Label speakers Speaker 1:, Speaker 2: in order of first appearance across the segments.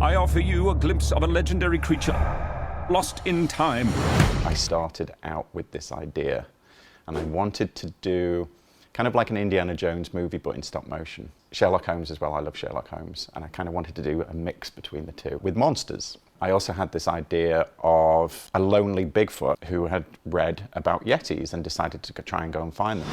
Speaker 1: I offer you a glimpse of a legendary creature, lost in time.
Speaker 2: I started out with this idea, and I wanted to do kind of like an Indiana Jones movie, but in stop motion. Sherlock Holmes as well, I love Sherlock Holmes, and I kind of wanted to do a mix between the two with monsters. I also had this idea of a lonely Bigfoot who had read about Yetis and decided to try and go and find them.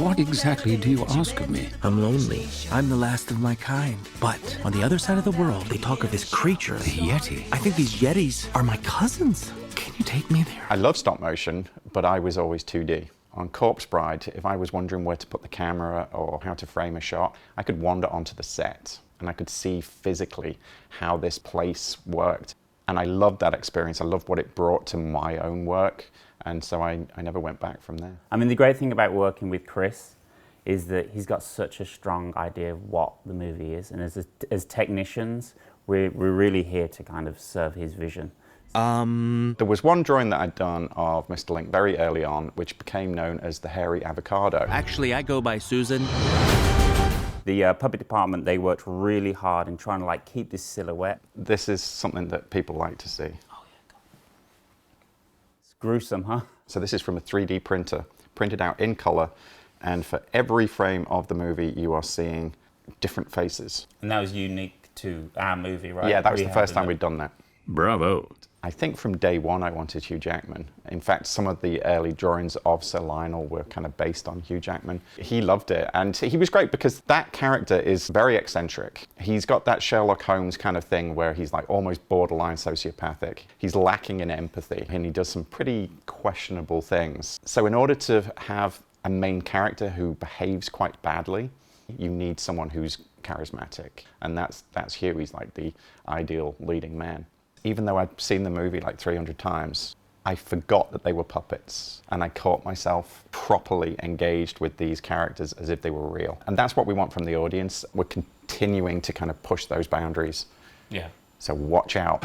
Speaker 1: What exactly do you ask of me?
Speaker 3: I'm lonely. I'm the last of my kind. But on the other side of the world, they talk of this creature, the Yeti. I think these Yetis are my cousins. Can you take me there?
Speaker 2: I love stop motion, but I was always 2D. On Corpse Bride, if I was wondering where to put the camera or how to frame a shot, I could wander onto the set and I could see physically how this place worked. And I loved that experience. I loved what it brought to my own work. And so I never went back from there.
Speaker 4: I mean, the great thing about working with Chris is that he's got such a strong idea of what the movie is. And as technicians, we're really here to kind of serve his vision.
Speaker 2: There was one drawing that I'd done of Mr. Link very early on, which became known as the hairy avocado.
Speaker 3: Actually, I go by Susan.
Speaker 4: The puppet department, they worked really hard in trying to like keep this silhouette.
Speaker 2: This is something that people like to see.
Speaker 4: Oh yeah, it's gruesome, huh?
Speaker 2: So this is from a 3D printer, printed out in color, and for every frame of the movie, you are seeing different faces.
Speaker 4: And that was unique to our movie, right?
Speaker 2: Yeah, that was the first time we'd done that.
Speaker 1: Bravo.
Speaker 2: I think from day one I wanted Hugh Jackman. In fact, some of the early drawings of Sir Lionel were kind of based on Hugh Jackman. He loved it, and he was great because that character is very eccentric. He's got that Sherlock Holmes kind of thing where he's like almost borderline sociopathic. He's lacking in empathy, and he does some pretty questionable things. So in order to have a main character who behaves quite badly, you need someone who's charismatic, and that's Hugh. He's like the ideal leading man. Even though I'd seen the movie like 300 times, I forgot that they were puppets, and I caught myself properly engaged with these characters as if they were real. And that's what we want from the audience. We're continuing to kind of push those boundaries.
Speaker 4: Yeah.
Speaker 2: So watch out.